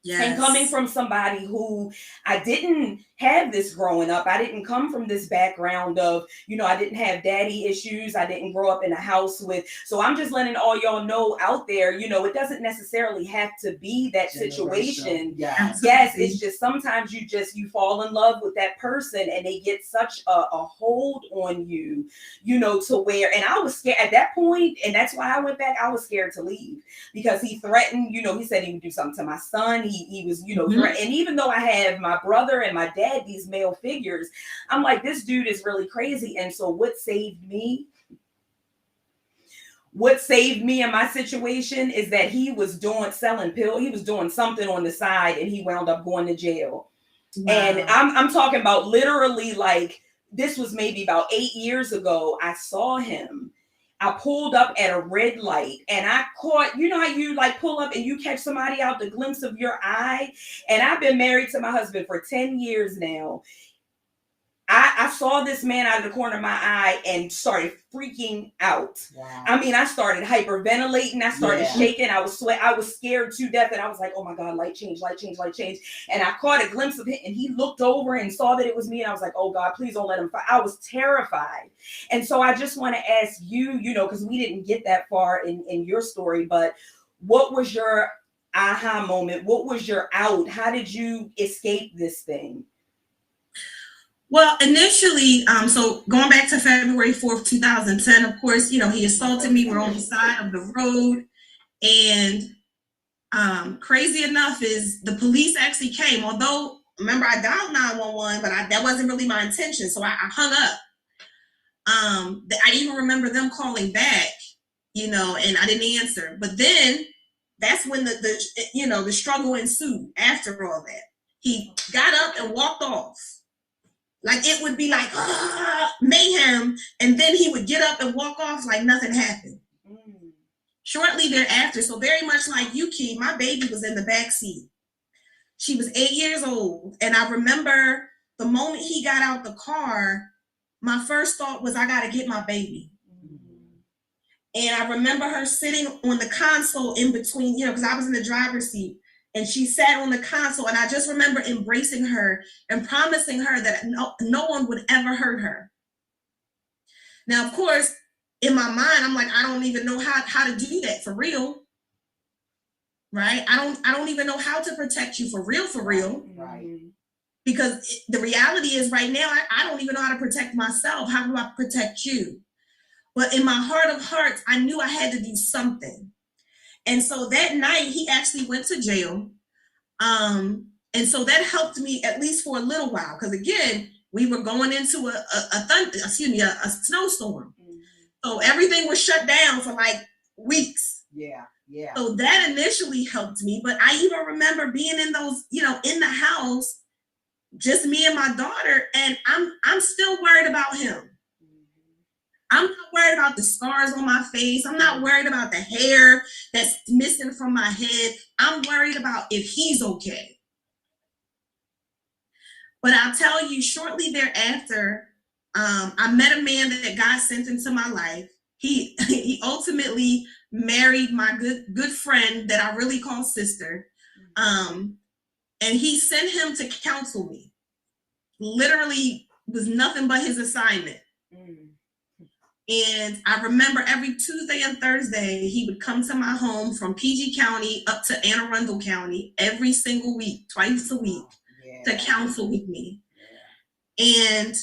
S2: Yes. And coming from somebody who I didn't have this growing up. I didn't come from this background of, I didn't have daddy issues. I didn't grow up in a house with, so I'm just letting all y'all know out there, it doesn't necessarily have to be that situation.
S1: Yes.
S2: Yes, it's just sometimes you fall in love with that person and they get such a hold on you, to where, and I was scared at that point, and that's why I went back. I was scared to leave because he threatened, he said he would do something to my son. He was, threatened. And even though I have my brother and my dad, these male figures, I'm like, this dude is really crazy. And so what saved me in my situation is that he was selling pills. He was doing something on the side and he wound up going to jail. Wow. And I'm talking about literally, like, this was maybe about 8 years ago. I saw him. I pulled up at a red light and I caught, how you like pull up and you catch somebody out the glimpse of your eye. And I've been married to my husband for 10 years now. I saw this man out of the corner of my eye and started freaking out. Wow. I mean, I started hyperventilating. I started shaking. I was scared to death. And I was like, oh my God, light change. And I caught a glimpse of him and he looked over and saw that it was me. And I was like, oh God, please don't let him fight. I was terrified. And so I just want to ask you, because we didn't get that far in your story, but what was your aha moment? What was your out? How did you escape this thing?
S3: Well, initially, so going back to February 4th, 2010, of course, he assaulted me. We're on the side of the road. And crazy enough is the police actually came. Although, remember, I dialed 911, but that wasn't really my intention. So I hung up. I even remember them calling back, and I didn't answer. But then that's when the struggle ensued after all that. He got up and walked off. Like it would be like mayhem, and then he would get up and walk off like nothing happened. Shortly thereafter, so very much like you, Key, my baby was in the back seat. She was 8 years old, and I remember the moment he got out the car, my first thought was, I got to get my baby. And I remember her sitting on the console in between, because I was in the driver's seat. And she sat on the console, and I just remember embracing her and promising her that no one would ever hurt her. Now, of course, in my mind, I'm like, I don't even know how to do that for real, right? I don't even know how to protect you for real,
S1: right?
S3: Because the reality is, right now, I don't even know how to protect myself. How do I protect you? But in my heart of hearts, I knew I had to do something. And so that night he actually went to jail. And so that helped me at least for a little while. Because again, we were going into a snowstorm. So everything was shut down for like weeks.
S1: Yeah.
S3: So that initially helped me. But I even remember being in those, in the house, just me and my daughter, and I'm still worried about him. I'm not worried about the scars on my face. I'm not worried about the hair that's missing from my head. I'm worried about if he's okay. But I'll tell you, shortly thereafter, I met a man that God sent into my life. He ultimately married my good friend that I really call sister. And he sent him to counsel me. Literally was nothing but his assignment. And I remember every Tuesday and Thursday, he would come to my home from PG County up to Anne Arundel County every single week, twice a week, to counsel with me. And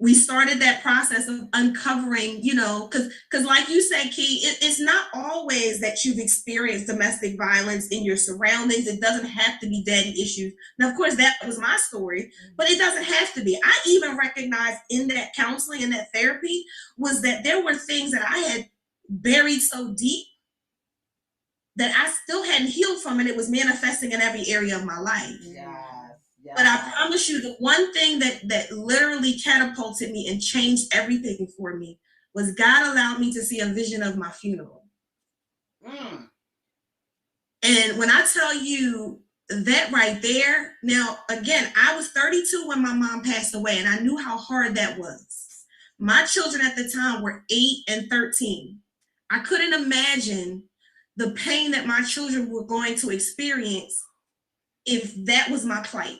S3: we started that process of uncovering, because like you said, Key, it's not always that you've experienced domestic violence in your surroundings. It doesn't have to be daddy issues. Now, of course, that was my story, but it doesn't have to be. I even recognized in that counseling and that therapy was that there were things that I had buried so deep that I still hadn't healed from, and it was manifesting in every area of my life.
S1: Yes.
S3: But I promise you, the one thing that literally catapulted me and changed everything for me was God allowed me to see a vision of my funeral. And when I tell you that right there, now, again, I was 32 when my mom passed away, and I knew how hard that was. My children at the time were 8 and 13. I couldn't imagine the pain that my children were going to experience if that was my plight.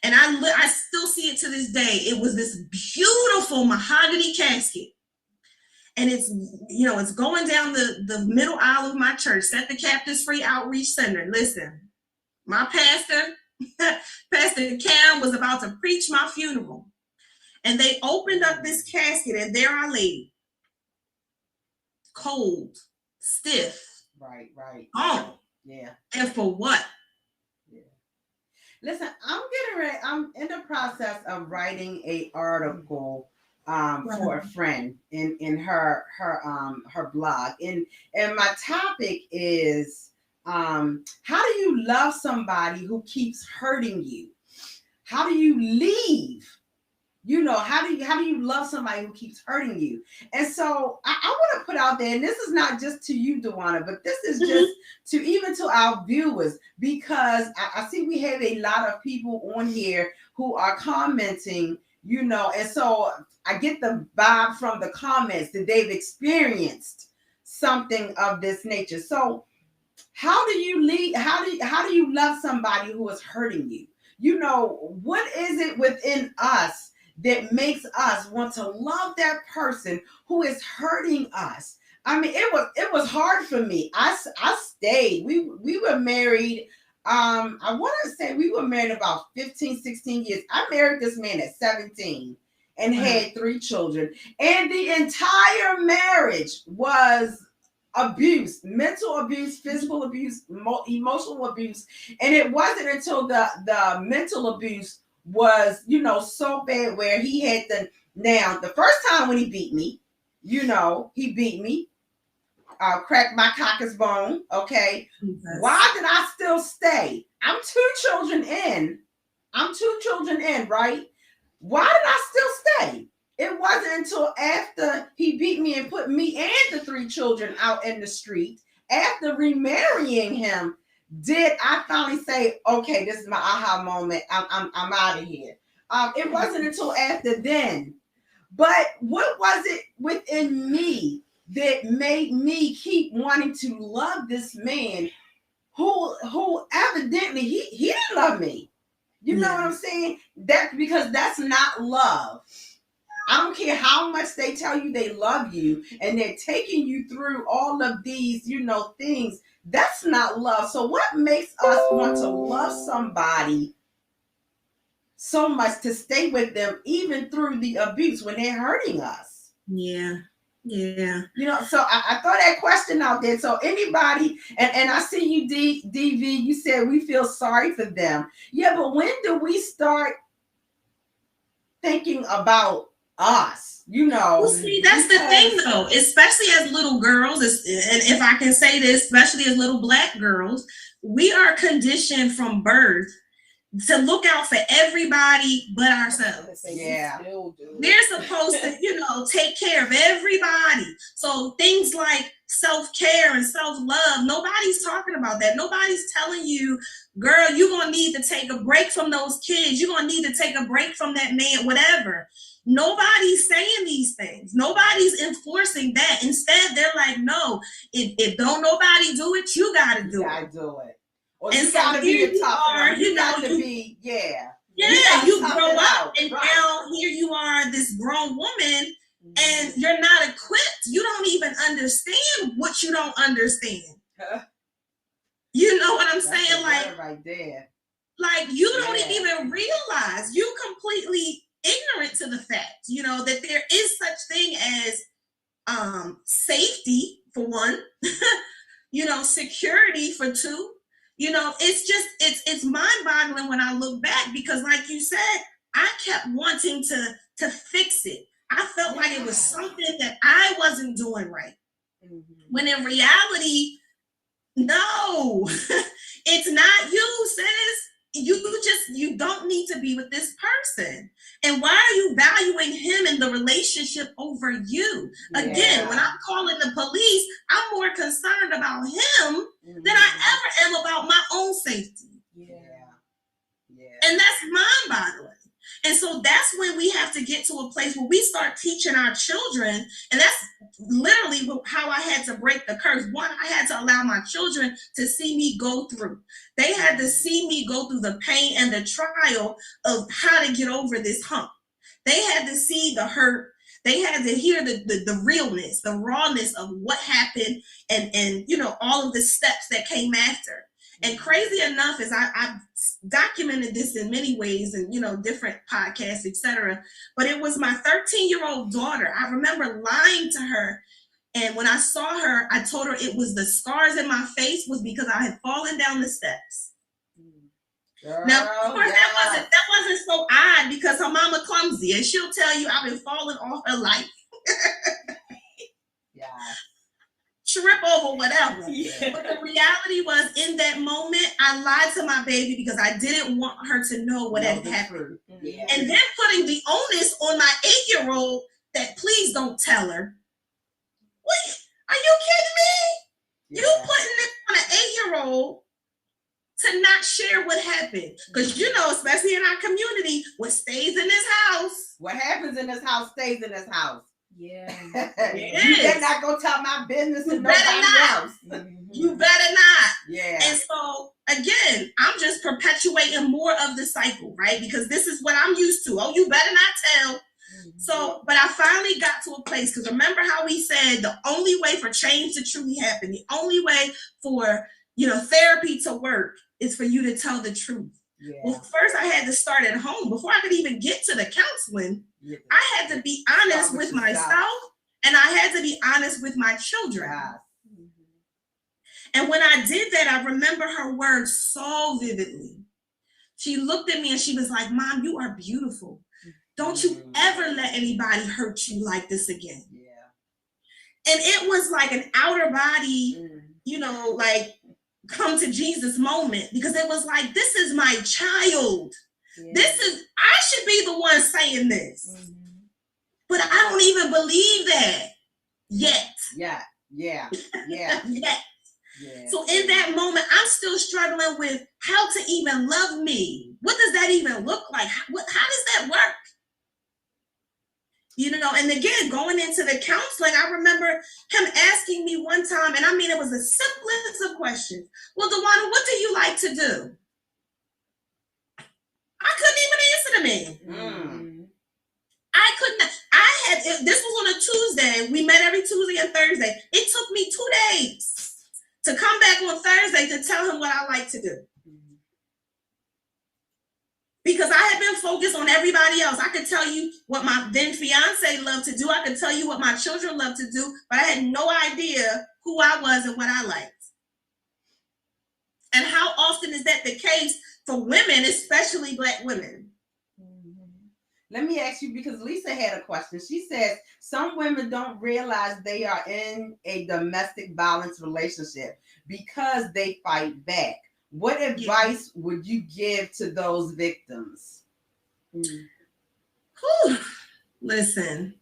S3: And I still see it to this day. It was this beautiful mahogany casket. And it's, it's going down the middle aisle of my church, Set the Captives Free Outreach Center. Listen, my pastor, Pastor Cam, was about to preach my funeral. And they opened up this casket, and there I lay. Cold, stiff.
S1: Right.
S3: Oh.
S1: Yeah.
S3: And for what?
S1: Yeah. Listen, I'm getting ready. I'm in the process of writing an article for a friend in her blog. And my topic is how do you love somebody who keeps hurting you? How do you leave? How do you love somebody who keeps hurting you? And so I want to put out there, and this is not just to you, Dawania, but this is just to our viewers, because I see we have a lot of people on here who are commenting, and so I get the vibe from the comments that they've experienced something of this nature. So how do you lead? How do you love somebody who is hurting you? What is it within us that makes us want to love that person who is hurting us? I mean, it was hard for me. I stayed. We were married. I want to say we were married about 15, 16 years. I married this man at 17 and had 3 children. And the entire marriage was abuse, mental abuse, physical abuse, emotional abuse. And it wasn't until the mental abuse was, so bad where he had now the first time when he beat me, he beat me, cracked my cocker's bone. Okay. Yes. Why did I still stay? I'm 2 children in, right? Why did I still stay? It wasn't until after he beat me and put me and the 3 children out in the street, after remarrying him, did I finally say, okay, this is my aha moment. I'm out of here. It wasn't until after then. But what was it within me that made me keep wanting to love this man who evidently he didn't love me? You know what I'm saying? Because that's not love. I don't care how much they tell you they love you and they're taking you through all of these, things. That's not love. So what makes us want to love somebody so much to stay with them even through the abuse when they're hurting us?
S3: Yeah.
S1: So I throw that question out there. So anybody, and I see you, DV, you said we feel sorry for them. Yeah, but when do we start thinking about us?
S3: Well, see, that's the thing, though, especially as little girls, and if I can say this, especially as little Black girls, we are conditioned from birth to look out for everybody but ourselves.
S1: Yeah.
S3: We're supposed to, take care of everybody. So things like self-care and self-love, nobody's talking about that. Nobody's telling you, girl, you're going to need to take a break from those kids. You're going to need to take a break from that man, whatever. Nobody's saying these things. Nobody's enforcing that. Instead, they're like, no, if don't nobody do it, you got to do it.
S1: You got to do it. Or
S3: and
S1: you
S3: so
S1: gotta
S3: here
S1: be a tough one. You got to
S3: be, you grow up, and now here you are, this grown woman, and you're not equipped. You don't even understand what you don't understand. You know what I'm saying? Like,
S1: right there.
S3: Like, you don't even realize, you completely ignorant to the fact, that there is such thing as safety for one, security for 2. It's mind-boggling when I look back, because like you said, I kept wanting to fix it. I felt like it was something that I wasn't doing right. When in reality, no, it's not you, sis. You don't need to be with this person. And why are you valuing him in the relationship over you? Again, when I'm calling the police, I'm more concerned about him than I ever am about my own safety. And that's mind-boggling. And so that's when we have to get to a place where we start teaching our children, and that's literally how I had to break the curse. One, I had to allow my children to see me go through. They had to see me go through the pain and the trial of how to get over this hump. They had to see the hurt. They had to hear the realness, the rawness of what happened, and you know, all of the steps that came after. And crazy enough is I've documented this in many ways and, you know, different podcasts, etc. But it was my 13-year-old daughter. I remember lying to her. And when I saw her, I told her it was the scars in my face was because I had fallen down the steps.
S1: Girl,
S3: now, of course, that wasn't so odd because her mama clumsy. And she'll tell you I've been falling all her life.
S1: Yeah.
S3: Trip over whatever.
S2: Yeah.
S3: But the reality was, in that moment, I lied to my baby because I didn't want her to know what had happened.
S1: Yeah.
S3: And then putting the onus on my 8-year-old that please don't tell her. What? Are you kidding me?
S1: Yeah.
S3: You putting this on an 8-year-old to not share what happened. Because, you know, especially in our community, what stays in this house.
S1: What happens in this house stays in this house.
S2: Yeah.
S1: You better not go tell my business to nobody else.
S3: You better not.
S1: Yeah.
S3: And so, again, I'm just perpetuating more of the cycle, right? Because this is what I'm used to. Oh, you better not tell. So, but I finally got to a place, because remember how we said the only way for change to truly happen, the only way for, you know, therapy to work is for you to tell the truth.
S1: Yeah.
S3: Well, first I had to start at home. Before I could even get to the counseling,
S1: Yeah.
S3: I had to be honest with myself, and I had to be honest with my children.
S1: Yeah.
S3: And when I did that, I remember her words so vividly. She looked at me and she was like, "Mom, you are beautiful. Don't you ever let anybody hurt you like this again."
S1: Yeah.
S3: And it was like an outer body, you know, like come to Jesus moment, because it was like, this is my child.
S2: Yeah.
S3: I should be the one saying this. But I don't even believe that yet.
S1: Yeah. Yeah.
S3: Yet.
S1: Yeah.
S3: So in that moment, I'm still struggling with how to even love me. What does that even look like? How does that work? You know, and again, going into the counseling, I remember him asking me one time, and I mean, it was the simplest of questions. "Well, Dawania, what do you like to do?" I couldn't even answer the man. I could not. This was on a Tuesday. We met every Tuesday and Thursday. It took me 2 days to come back on Thursday to tell him what I like to do. Because I had been focused on everybody else. I could tell you what my then fiance loved to do. I could tell you what my children loved to do, but I had no idea who I was and what I liked. And how often is that the case for women, especially Black women?
S1: Let me ask you, because Lisa had a question. She says some women don't realize they are in a domestic violence relationship because they fight back. What advice would you give to those victims?
S3: Listen,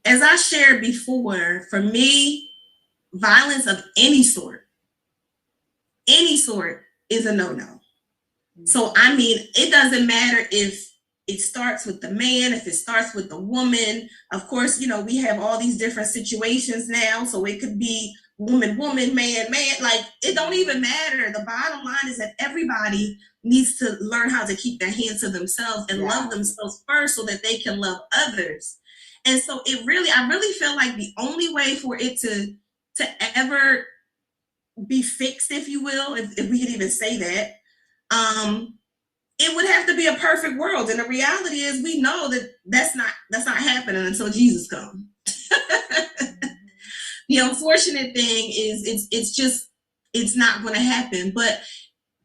S3: as I shared before, for me, violence of any sort is a no-no. So, I mean, it doesn't matter if it starts with the man, if it starts with the woman. Of course, you know, we have all these different situations now. So it could be woman, man. Like, it don't even matter. The bottom line is that everybody needs to learn how to keep their hands to themselves and love themselves first so that they can love others. And so I really feel like the only way for it to ever be fixed, if you will, if we could even say that, it would have to be a perfect world. And the reality is, we know that that's not happening until Jesus comes. The unfortunate thing is it's not going to happen. But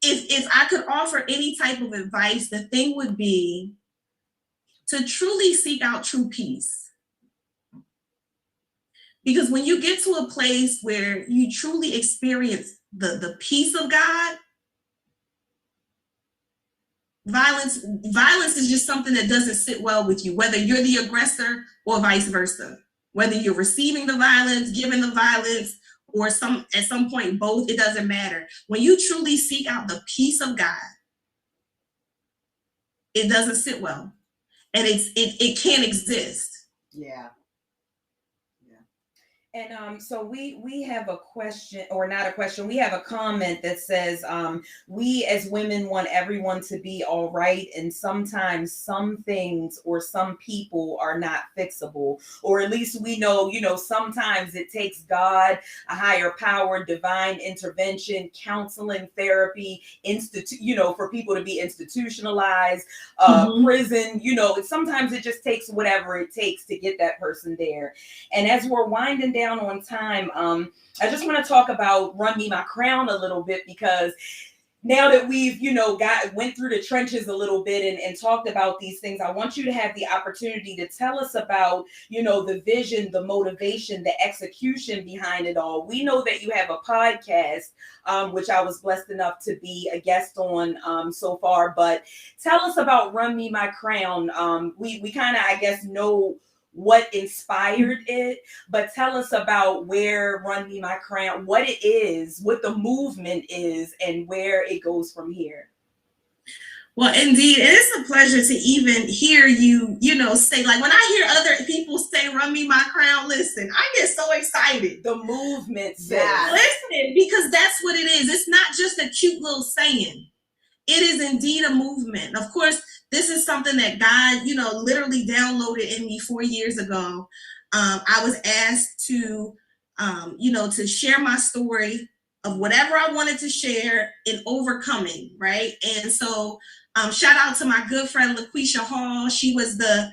S3: if I could offer any type of advice, the thing would be to truly seek out true peace. Because when you get to a place where you truly experience the peace of God, violence is just something that doesn't sit well with you, whether you're the aggressor or vice versa. Whether you're receiving the violence, giving the violence, or at some point both, it doesn't matter. When you truly seek out the peace of God, it doesn't sit well, and it can't exist.
S1: Yeah.
S2: And so we have a question, or not a question, we have a comment that says, we as women want everyone to be all right, and sometimes some things or some people are not fixable, or at least we know, sometimes it takes God, a higher power, divine intervention, counseling, therapy, for people to be institutionalized, prison, sometimes it just takes whatever it takes to get that person there. And as we're winding down on time, I just want to talk about Run Me My Crown a little bit, because now that we've, went through the trenches a little bit and talked about these things, I want you to have the opportunity to tell us about, the vision, the motivation, the execution behind it all. We know that you have a podcast, which I was blessed enough to be a guest on so far, but tell us about Run Me My Crown. We kind of, I guess, know what inspired it, but tell us about where Run Me My Crown, what it is, what the movement is, and where it goes from here.
S3: Well, indeed, it is a pleasure to even hear you, say, like, when I hear other people say Run Me My Crown, listen, I get so excited.
S2: The movement says.
S3: Yeah. Listen, because that's what it is. It's not just a cute little saying. It is indeed a movement. Of course, this is something that God, literally downloaded in me 4 years ago. I was asked to, to share my story of whatever I wanted to share in overcoming, right? And so, shout out to my good friend LaQuisha Hall. She was the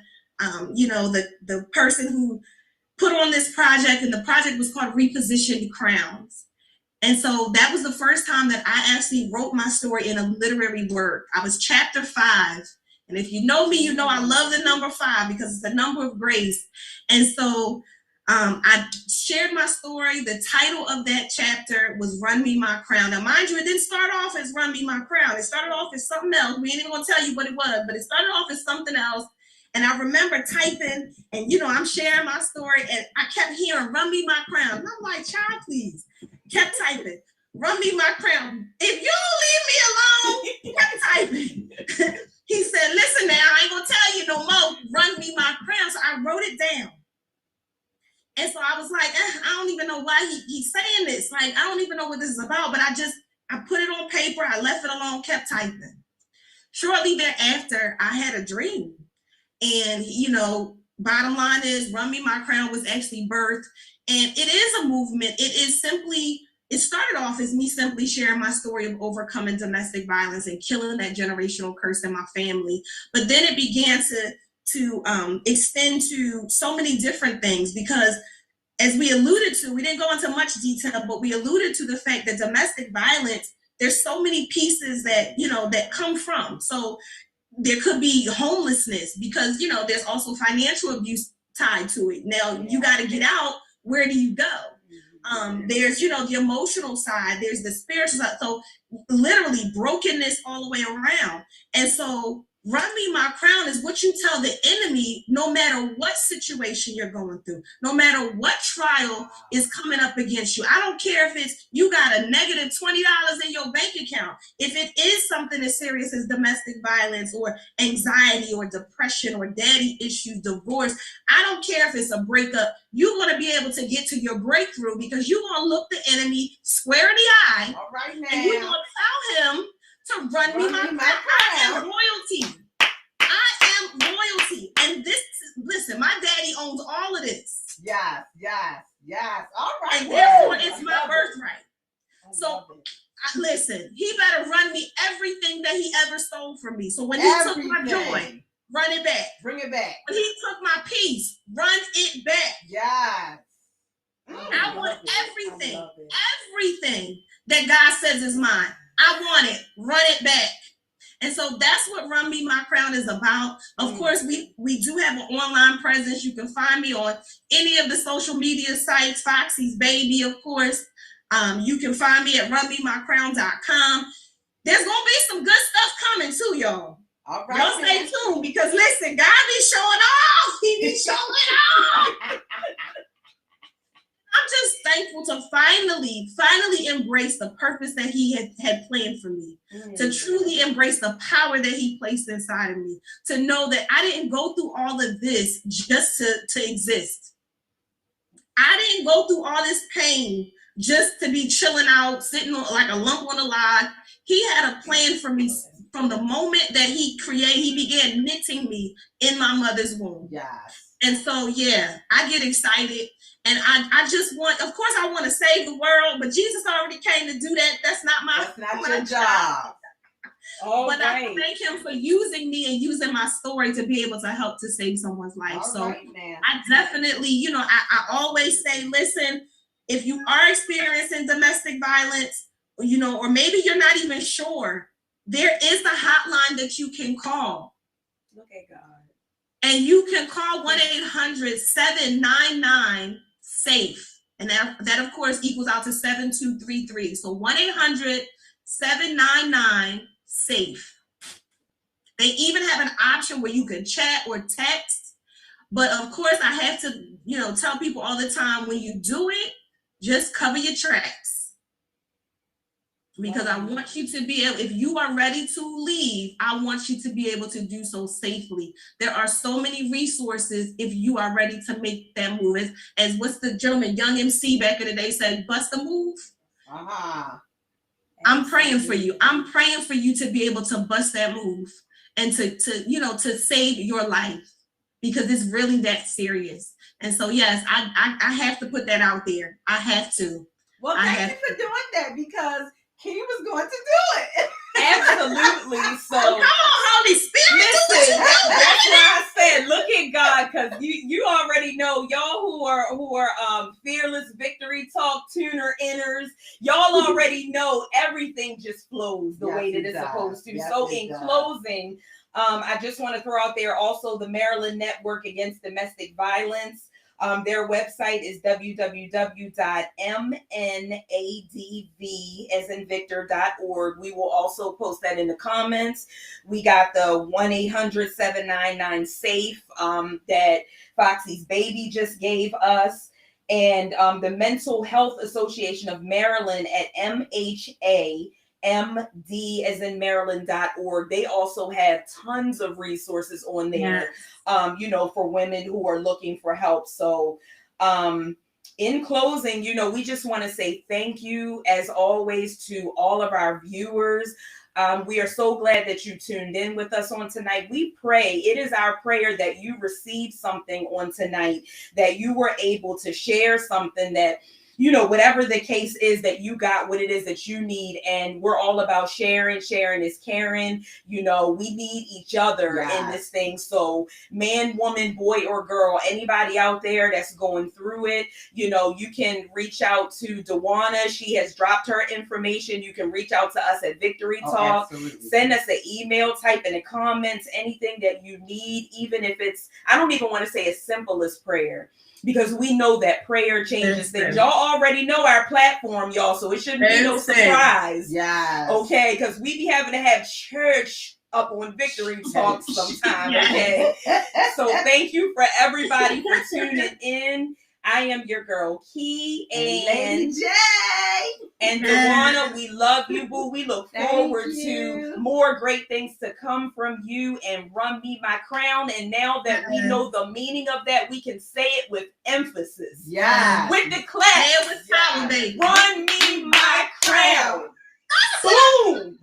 S3: person who put on this project, and the project was called Repositioned Crowns. And so that was the first time that I actually wrote my story in a literary work. I was chapter 5. And if you know me, you know I love the number 5 because it's the number of grace. And so I shared my story. The title of that chapter was Run Me My Crown. Now, mind you, it didn't start off as Run Me My Crown. It started off as something else. We ain't even going to tell you what it was, but it started off as something else. And I remember typing, and, I'm sharing my story, and I kept hearing, Run Me My Crown. And I'm like, child, please. Kept typing, Run Me My Crown. If you don't leave me alone, kept typing. He said, listen now, I ain't going to tell you no more. Run Me My Crown. So I wrote it down. And so I was like, I don't even know why he's saying this. Like, I don't even know what this is about. But I put it on paper. I left it alone, kept typing. Shortly thereafter, I had a dream. And, bottom line is Run Me My Crown was actually birthed. And it is a movement. It started off as me simply sharing my story of overcoming domestic violence and killing that generational curse in my family. But then it began to extend to so many different things, because as we alluded to, we didn't go into much detail, but we alluded to the fact that domestic violence, there's so many pieces that, that come from. So there could be homelessness because, there's also financial abuse tied to it. Now you got to get out. Where do you go? There's, the emotional side. There's the spiritual side. So literally brokenness all the way around. And so Run Me My Crown is what you tell the enemy, no matter what situation you're going through, no matter what trial is coming up against you. I don't care if it's you got a negative $20 in your bank account. If it is something as serious as domestic violence or anxiety or depression or daddy issues, divorce, I don't care if it's a breakup. You're going to be able to get to your breakthrough because you're going to look the enemy square in the eye.
S1: All right, now.
S3: And you're going to tell him to run me my crown. I am royalty. I am royalty. And listen, my daddy owns all of this.
S1: Yes. All right.
S3: And therefore, it's my birthright. So, listen, he better run me everything that he ever stole from me. So when he took my joy, run it back.
S1: Bring it back.
S3: When he took my peace, run it back.
S1: Yes.
S3: I want everything that God says is mine. I want it. Run it back. And so that's what Run Me My Crown is about. Of course, we do have an online presence. You can find me on any of the social media sites, Foxy's Baby, of course. You can find me at runmemycrown.com. There's going to be some good stuff coming too, y'all.
S1: All right.
S3: Y'all stay tuned because listen, God be showing off. He be showing off. I'm just thankful to finally embrace the purpose that he had planned for me, to truly embrace the power that he placed inside of me, to know that I didn't go through all of this just to exist. I didn't go through all this pain just to be chilling out, sitting on, like a lump on a log. He had a plan for me from the moment that he began knitting me in my mother's womb.
S1: Yes.
S3: And so, yeah, I get excited. And I just want, of course, I want to save the world, but Jesus already came to do that. That's not
S1: your job.
S3: But right. I thank him for using me and using my story to be able to help to save someone's life. All so right, I definitely, I always say, listen, if you are experiencing domestic violence, or maybe you're not even sure, there is a hotline that you can call.
S2: Look at God.
S3: And you can call 1-800-799-SAFE. And that, of course, equals out to 7233. So 1-800-799-SAFE. They even have an option where you can chat or text. But, of course, I have to, tell people all the time, when you do it, just cover your tracks. Because I want you to be able, if you are ready to leave, I want you to be able to do so safely. There are so many resources if you are ready to make that move. As what's the gentleman, Young MC back in the day said, bust a move. I'm praying for you. I'm praying for you to be able to bust that move and to save your life, because it's really that serious. And so, yes, I have to put that out there. I have to.
S1: Well, thank you for doing that, because he was going to do it.
S2: Absolutely. So
S3: come on, Holy Spirit.
S2: Listen, that's why I said, look at God, because you already know, y'all who are Fearless Victory Talk tuner inners, y'all already know everything just flows the way that it's supposed to. Yes, so in closing, I just want to throw out there also the Maryland Network Against Domestic Violence. Their website is www.mnadv.org. We will also post that in the comments. We got the 1-800-799-SAFE that Foxy's baby just gave us. And the Mental Health Association of Maryland at MHAMD as in Maryland.org. They also have tons of resources on there, for women who are looking for help. So in closing, we just want to say thank you, as always, to all of our viewers. We are so glad that you tuned in with us on tonight. We pray, it is our prayer that you received something on tonight, that you were able to share something that, whatever the case is, that you got what it is that you need. And we're all about sharing. Sharing is caring. We need each other in this thing. So man, woman, boy, or girl, anybody out there that's going through it, you can reach out to Dawania. She has dropped her information. You can reach out to us at Victory Talk. Absolutely. Send us an email, type in the comments, anything that you need, even if it's, I don't even want to say as simple as prayer, because we know that prayer changes things. Y'all already know our platform, y'all, so it shouldn't be no surprise.
S1: Yeah.
S2: Okay, because we be having to have church up on Victory Talk sometime, okay? So thank you for everybody for tuning in. I am your girl, Key, and
S1: Lady J.
S2: And Dawania, we love you, boo. We look forward to more great things to come from you, and run me my crown. And now that we know the meaning of that, we can say it with emphasis.
S1: Yeah.
S2: With the clap. Run me my crown. Boom.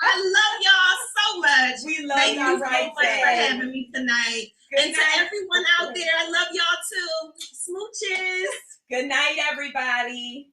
S3: I love y'all so much.
S2: We love
S3: Thank
S2: y'all
S3: you so much for having me tonight. And to everyone out there, I love y'all too. Smooches.
S2: Good night, everybody.